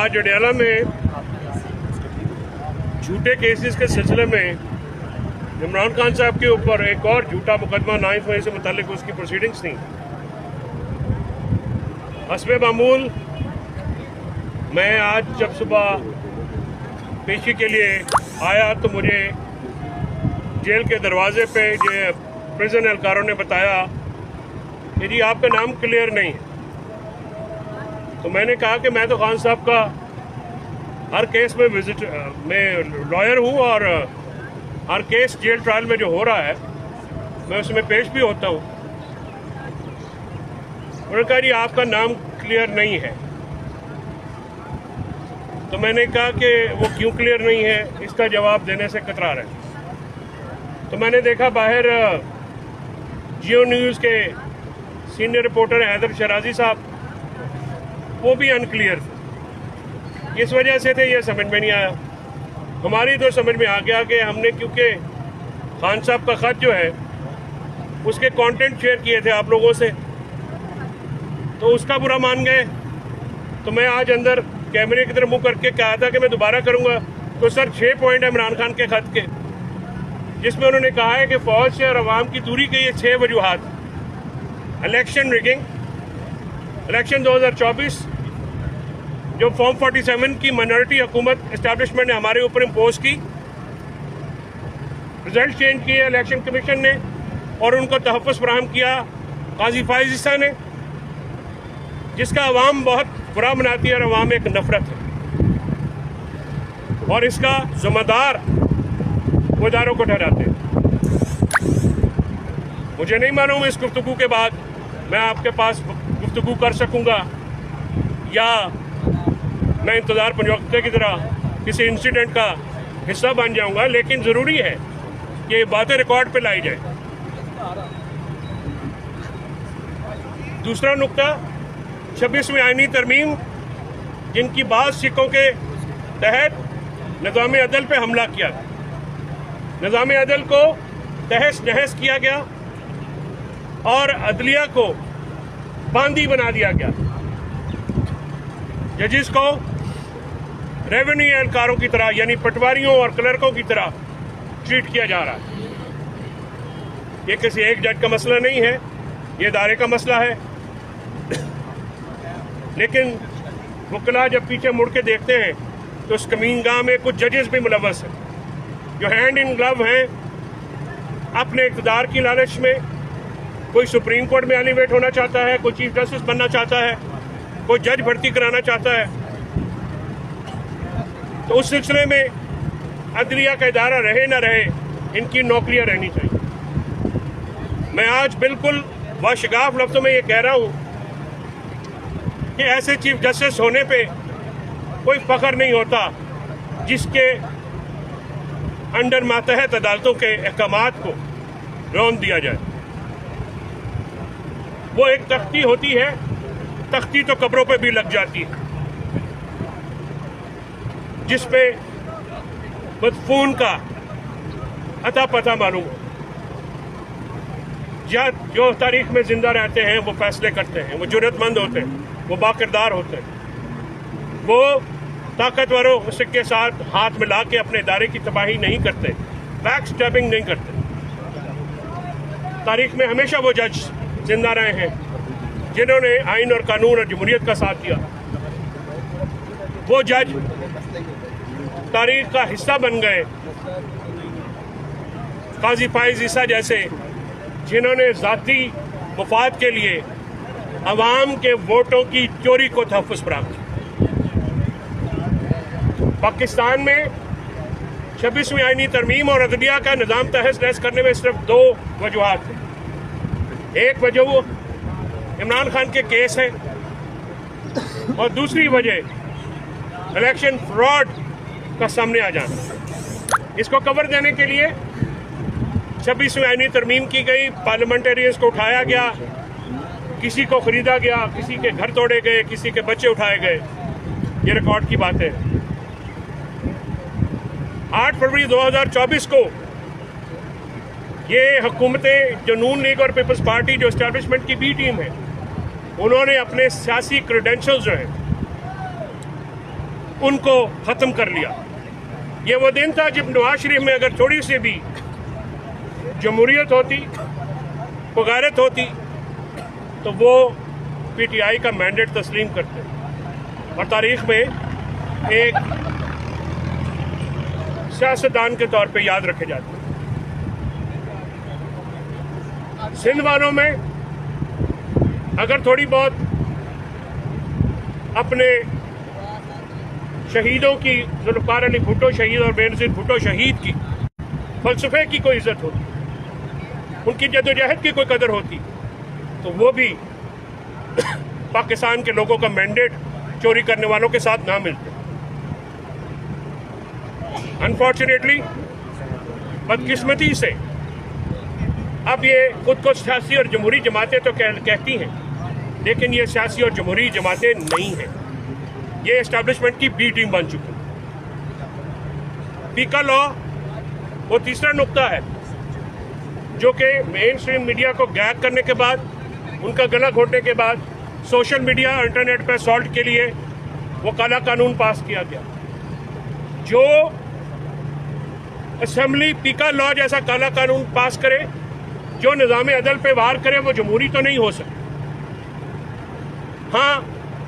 आज अडयाला में झूठे केसेस के सिलसिले में इमरान खान साहब के ऊपर एक और झूठा मुकदमा नाइफ होने से मुतालिक उसकी प्रोसीडिंग्स थी। हस्बे मामूल मैं आज जब सुबह पेशी के लिए आया तो मुझे जेल के दरवाजे पे ये प्रिजन एहलकारों ने बताया कि जी आपका नाम क्लियर नहीं है। तो मैंने कहा कि मैं तो खान साहब का हर केस में मैं लॉयर हूँ और हर केस जेल ट्रायल में जो हो रहा है मैं उसमें पेश भी होता हूँ। उन्होंने कहा जी आपका नाम क्लियर नहीं है। तो मैंने कहा कि वो क्यों क्लियर नहीं है, इसका जवाब देने से कतरा रहे। तो मैंने देखा बाहर जियो न्यूज़ के सीनियर रिपोर्टर हैदर शराजी साहब, वो भी अनक्लियर थे। इस वजह से थे ये समझ में नहीं आया। हमारी तो समझ में आ गया कि हमने क्योंकि खान साहब का ख़त जो है उसके कंटेंट शेयर किए थे आप लोगों से, तो उसका बुरा मान गए। तो मैं आज अंदर कैमरे की तरफ मुँह करके कहा था कि मैं दोबारा करूँगा। तो सर 6 पॉइंट है इमरान खान के ख़त के, जिसमें उन्होंने कहा है कि फ़ौज से और अवाम की दूरी के ये 6 वजूहात। इलेक्शन रिगिंग, इलेक्शन 2024 जो फॉर्म 47 की माइनॉरिटी हुकूमत इस्टेब्लिशमेंट ने हमारे ऊपर इम्पोज की, रिजल्ट चेंज किए इलेक्शन कमीशन ने और उनको तहफ़्फ़ुज़ फराहम किया काजी फाइज़ ईसा ने, जिसका अवाम बहुत बुरा मनाती है और अवाम एक नफरत है और इसका ज़िम्मेदार वो इदारों को ठहराते हैं। मुझे नहीं मालूम इस गुफ्तगू के बाद मैं आपके पास गुफ्तगू कर सकूंगा या मैं इंतज़ार पंजौते की तरह किसी इंसिडेंट का हिस्सा बन जाऊंगा, लेकिन ज़रूरी है कि ये बातें रिकॉर्ड पे लाई जाए। दूसरा नुक्ता, 26वीं आईनी तरमीम जिनकी बात सिखों के तहत निज़ाम अदल पे हमला किया, निज़ाम अदल को तहस नहस किया गया और अदलिया को बांदी बना दिया गया। जजिस को रेवेन्यू एहलकारों की तरह यानी पटवारियों और क्लर्कों की तरह ट्रीट किया जा रहा है। ये किसी एक जज का मसला नहीं है, ये इदारे का मसला है। लेकिन वकीला जब पीछे मुड़ के देखते हैं तो उस कमीनगाह में कुछ जजेस भी मुलव्वस हैं जो हैंड इन ग्लव हैं अपने इक़्तिदार की लालच में। कोई सुप्रीम कोर्ट में एलिवेट होना चाहता है, कोई चीफ जस्टिस बनना चाहता है, कोई जज भर्ती कराना चाहता है। तो उस सिलसिले में अदलिया का इदारा रहे ना रहे, इनकी नौकरियां रहनी चाहिए। मैं आज बिल्कुल बाशगाफ लफ्ज़ों में ये कह रहा हूँ कि ऐसे चीफ जस्टिस होने पे कोई फ़ख्र नहीं होता जिसके अंडर मातहत अदालतों के अहकामात को रौंद दिया जाए। वो एक तख्ती होती है, तख्ती तो कब्रों पे भी लग जाती है, जिस पे मदफून का अता पता मालूम हो। जो तारीख में जिंदा रहते हैं वो फैसले करते हैं, वो जुर्रतमंद होते हैं, वो बाकिरदार होते हैं, वो ताकतवरों के साथ हाथ मिला के अपने इदारे की तबाही नहीं करते, बैक स्टैबिंग नहीं करते। तारीख में हमेशा वो जज जिंदा रहे हैं जिन्होंने आइन और कानून और जमहूरियत का साथ दिया। वो जज तारीख का हिस्सा बन गए, काजी फाइज़ ईसा जैसे, जिन्होंने ज़ाती मफाद के लिए अवाम के वोटों की चोरी को तहफ़्फ़ुज़ फराहम किया। पाकिस्तान में 26वीं आईनी तरमीम और अदलिया का निज़ाम तहस नहस करने में सिर्फ 2 वजूहात हैं। एक वजह वो इमरान खान के केस है और दूसरी वजह इलेक्शन फ्रॉड का सामने आ जाना। इसको कवर देने के लिए 26वीं आईनी तरमीम की गई, पार्लियामेंटेरियंस को उठाया गया, किसी को खरीदा गया, किसी के घर तोड़े गए, किसी के बच्चे उठाए गए। ये रिकॉर्ड की बात है। 8 फरवरी 2024 को ये हुकूमतें जो नून लीग और पीपल्स पार्टी जो एस्टैब्लिशमेंट की बी टीम है, उन्होंने अपने सियासी क्रेडेंशियल्स जो हैं उनको ख़त्म कर लिया। ये वो दिन था जब नवाज शरीफ में अगर थोड़ी सी भी जमहूरियत होती, गैरत होती, तो वो पीटीआई का मैंडेट तस्लीम करते और तारीख में एक सियासतदान के तौर पे याद रखे जाते। सिंध वालों में अगर थोड़ी बहुत अपने शहीदों की, जुल्फ़िकार अली भुट्टो शहीद और बेनज़ीर भुट्टो शहीद की फ़लसफ़े की कोई इज़्ज़त होती, उनकी जद्दोजहद की कोई कदर होती, तो वो भी पाकिस्तान के लोगों का मैंडेट चोरी करने वालों के साथ ना मिलते। अनफॉर्चुनेटली, बदकिस्मती से अब ये खुद को सियासी और जमहूरी जमातें तो कहती हैं, लेकिन ये सियासी और जमहूरी जमातें नहीं हैं। ये एस्टैब्लिशमेंट की बी टीम बन चुकी है। पीका लॉ वो तीसरा नुक्ता है जो कि मेन स्ट्रीम मीडिया को गैग करने के बाद, उनका गला घोटने के बाद सोशल मीडिया और इंटरनेट पर असॉल्ट के लिए वो काला कानून पास किया गया। जो असेंबली पीका लॉ जैसा काला कानून पास करे, जो निज़ाम अदल पे वार करे, वो जमहूरी तो नहीं हो सकती। हाँ,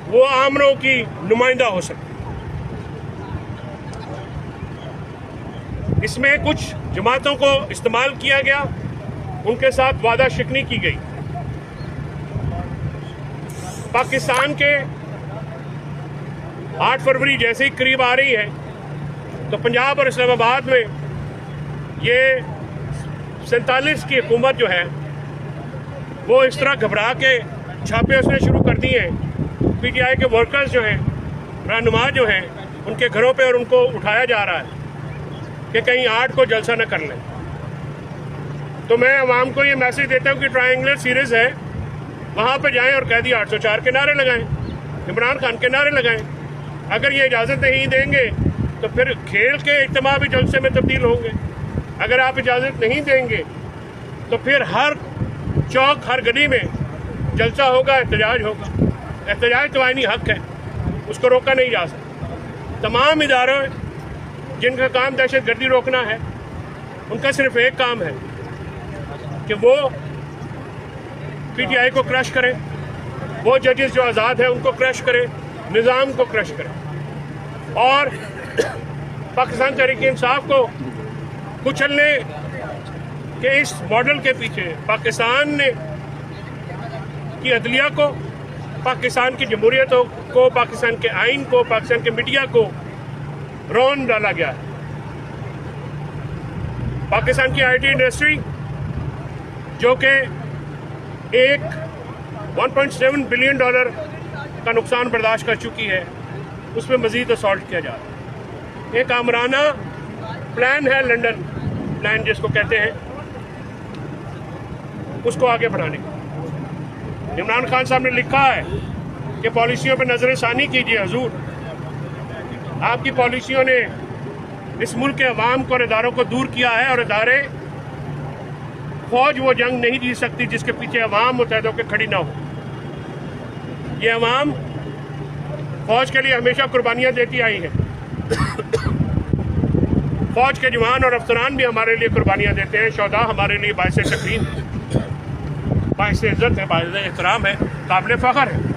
वो आमरों की नुमाइंदा हो सकती। इसमें कुछ जमातों को इस्तेमाल किया गया, उनके साथ वादा शिकनी की गई। पाकिस्तान के 8 फरवरी जैसे ही करीब आ रही है, तो पंजाब और इस्लामाबाद में ये 47 की हुकूमत जो है वो इस तरह घबरा के छापे उसने शुरू कर दिए हैं। पीटीआई के वर्कर्स जो हैं, रहनुमा जो हैं, उनके घरों पे और उनको उठाया जा रहा है कि कहीं 8 को जलसा न कर लें। तो मैं आवाम को ये मैसेज देता हूँ कि ट्रायंगुलर सीरीज़ है, वहाँ पे जाएं और कैदी 804 के नारे लगाएं, इमरान खान के नारे लगाएं। अगर ये इजाज़त नहीं देंगे तो फिर खेल के इज्तिमा भी जलसे में तब्दील होंगे। अगर आप इजाज़त नहीं देंगे तो फिर हर चौक, हर गली में जलसा होगा, एहतजाज होगा। एहतजाज तो आईनी हक है, उसको रोका नहीं जा सकता। तमाम इदारों जिनका काम दहशतगर्दी रोकना है, उनका सिर्फ एक काम है कि वो पीटीआई को क्रश करें, वो जजेस जो आज़ाद हैं उनको क्रश करें, निज़ाम को क्रश करें और पाकिस्तान तहरीक-ए-इंसाफ को कुचलने के इस मॉडल के पीछे पाकिस्तान ने की अदलिया को, पाकिस्तान की जमहूरियत को, पाकिस्तान के आइन को, पाकिस्तान के मीडिया को रौन डाला गया है। पाकिस्तान की आईटी इंडस्ट्री जो कि एक $1.7 बिलियन का नुकसान बर्दाश्त कर चुकी है, उसमें मजीद असॉल्ट किया जा रहा है। एक आमराना प्लान है, लंदन प्लान जिसको कहते हैं, उसको आगे बढ़ाने का। इमरान खान साहब ने लिखा है कि पॉलिसियों पर नजरसानी कीजिए हुजूर। आपकी पॉलिसियों ने इस मुल्क के अवाम को और इदारों को दूर किया है, और इदारे, फौज वो जंग नहीं जीत सकती जिसके पीछे अवाम मुतहद होकर खड़ी ना हो। ये अवाम फौज के लिए हमेशा कुर्बानियाँ देती आई है। फौज के जवान और अफसरान भी हमारे लिए कुर्बानियाँ देते हैं। शोहदा हमारे लिए बाइस तकरीम, बाइस इज़्ज़त है, बाइस एहतराम है, काबिल फ़ख्र है।